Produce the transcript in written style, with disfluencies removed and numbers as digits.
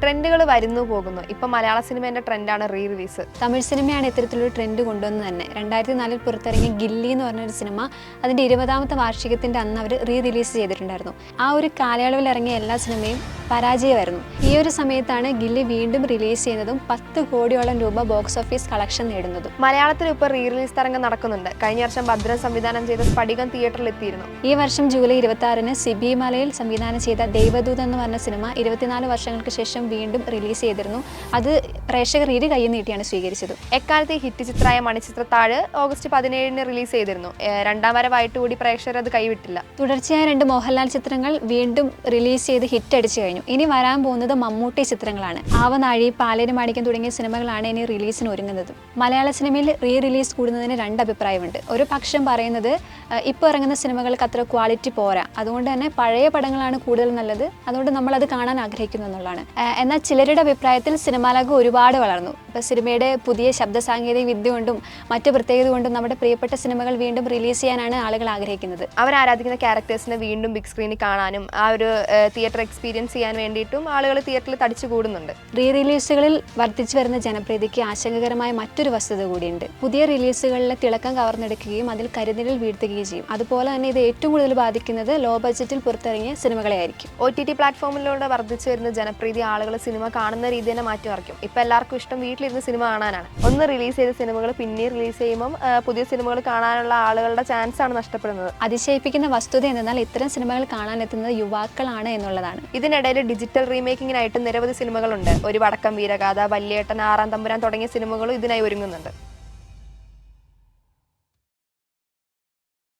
ട്രെൻഡുകൾ വരുന്നു പോകുന്നു. ഇപ്പം മലയാള സിനിമേൻ്റെ ട്രെൻഡാണ് റീ റിലീസ്. തമിഴ് സിനിമയാണ് ഇത്തരത്തിലൊരു ട്രെൻഡ് കൊണ്ടുവന്ന് തന്നെ. 2004 പുറത്തിറങ്ങിയ ഗില്ലി എന്ന് പറഞ്ഞൊരു സിനിമ അതിൻ്റെ 20ാമത്തെ വാർഷികത്തിൻ്റെ അന്ന് അവർ റീ റിലീസ് ചെയ്തിട്ടുണ്ടായിരുന്നു. ആ ഒരു കാലയളവിൽ ഇറങ്ങിയ എല്ലാ സിനിമയും പരാജയമായിരുന്നു. ഈ ഒരു സമയത്താണ് ഗില്ലി വീണ്ടും റിലീസ് ചെയ്യുന്നതും 10 കോടിയോളം രൂപ ബോക്സ് ഓഫീസ് കളക്ഷൻ നേടുന്നതും. മലയാളത്തിൽ ഇപ്പോൾ റീ റിലീസ് തരംഗം നടക്കുന്നുണ്ട്. കഴിഞ്ഞ വർഷം ഭദ്രൻ സംവിധാനം ചെയ്ത സ്ഫടികം തിയേറ്ററിൽ എത്തിയിരുന്നു. ഈ വർഷം ജൂലൈ 26-ന് സിബി മലയിൽ സംവിധാനം ചെയ്ത ദൈവദൂത് എന്ന് പറഞ്ഞ സിനിമ 24 വർഷങ്ങൾക്ക് ശേഷം വീണ്ടും റിലീസ് ചെയ്തിരുന്നു. അത് പ്രേക്ഷകർ ഇരു കൈ നീട്ടിയാണ് സ്വീകരിച്ചത്. എക്കാലത്തെ ഹിറ്റ് ചിത്രമായ മണിച്ചിത്രത്താഴ് ഓഗസ്റ്റ് 17-ന് റിലീസ് ചെയ്തിരുന്നു. രണ്ടാം വരവായിട്ട് കൂടി പ്രേക്ഷകർ അത് കൈവിട്ടില്ല. തുടർച്ചയായ 2 മോഹൻലാൽ ചിത്രങ്ങൾ വീണ്ടും റിലീസ് ചെയ്ത് ഹിറ്റ് അടിച്ചു കഴിഞ്ഞു. ഇനി വരാൻ പോകുന്നത് മമ്മൂട്ടി ചിത്രങ്ങളാണ്. ആവനാഴി, പാലേരി മാണിക്യം തുടങ്ങിയ സിനിമകളാണ് ഇനി റിലീസിന് ഒരുങ്ങുന്നത്. മലയാള സിനിമയിൽ റീ റിലീസ് കൂടുന്നതിന് 2 അഭിപ്രായമുണ്ട്. ഒരു പക്ഷം പറയുന്നത് ഇപ്പോൾ ഇറങ്ങുന്ന സിനിമകൾക്ക് അത്ര ക്വാളിറ്റി പോരാ, അതുകൊണ്ട് തന്നെ പഴയ പടങ്ങളാണ് കൂടുതൽ നല്ലത്, അതുകൊണ്ട് നമ്മളത് കാണാൻ ആഗ്രഹിക്കുന്നു എന്നുള്ളതാണ്. എന്നാൽ ചിലരുടെ അഭിപ്രായത്തിൽ സിനിമാലോകം ഒരുപാട് വളർന്നു. ഇപ്പോൾ സിനിമയുടെ പുതിയ ശബ്ദ സാങ്കേതിക വിദ്യ കൊണ്ടും മറ്റു പ്രത്യേകത കൊണ്ടും നമ്മുടെ പ്രിയപ്പെട്ട സിനിമകൾ വീണ്ടും റിലീസ് ചെയ്യാനാണ് ആളുകൾ ആഗ്രഹിക്കുന്നത്. അവരാരാധിക്കുന്ന ക്യാരക്ടേഴ്സിനെ വീണ്ടും ബിഗ് സ്ക്രീനിൽ കാണാനും ആ ഒരു തിയേറ്റർ എക്സ്പീരിയൻസ് ചെയ്യാൻ വേണ്ടിയിട്ടും ആളുകൾ തിയേറ്ററിൽ തടിച്ചു കൂടുന്നുണ്ട്. റീ റിലീസുകളിൽ വർദ്ധിച്ചു വരുന്ന ജനപ്രീതിക്ക് ആശങ്കകരമായ മറ്റൊരു വസ്തുത കൂടിയുണ്ട്. പുതിയ റിലീസുകളിലെ തിളക്കം കവർന്നെടുക്കുകയും അതിൽ കരുതലിൽ വീഴ്ത്തുകയും ചെയ്യും. അതുപോലെ തന്നെ ഇത് ഏറ്റവും കൂടുതൽ ബാധിക്കുന്നത് ലോ ബഡ്ജറ്റിൽ പുറത്തിറങ്ങിയ സിനിമകളെ ആയിരിക്കും. OTT പ്ലാറ്റ്ഫോമിലൂടെ വർദ്ധിച്ചു വരുന്ന ജനപ്രീതി ആളുകൾ സിനിമ കാണുന്ന രീതി തന്നെ മാറ്റി മറിക്കും. ഇപ്പം എല്ലാവർക്കും ഇഷ്ടം വീട്ടിലിരുന്ന് സിനിമ കാണാനാണ്. ഒന്ന് റിലീസ് ചെയ്ത സിനിമകൾ പിന്നെ റിലീസ് ചെയ്യുമ്പം പുതിയ സിനിമകൾ കാണാനുള്ള ആളുകളുടെ ചാൻസ് ആണ് നഷ്ടപ്പെടുന്നത്. അതിശയിപ്പിക്കുന്ന വസ്തുത എന്നാൽ ഇത്തരം സിനിമകൾ കാണാനെത്തുന്നത് യുവാക്കളാണ് എന്നുള്ളതാണ്. ഇതിനിടയിൽ ഡിജിറ്റൽ റീമേക്കിങ്ങിനായിട്ട് നിരവധി സിനിമകളുണ്ട്. ഒരു വടക്കം വീരഗാഥ, വല്യേട്ടൻ, ആറാം തമ്പുരാൻ തുടങ്ങിയ സിനിമകളും ഇതിനായി ഒരുങ്ങുന്നുണ്ട്.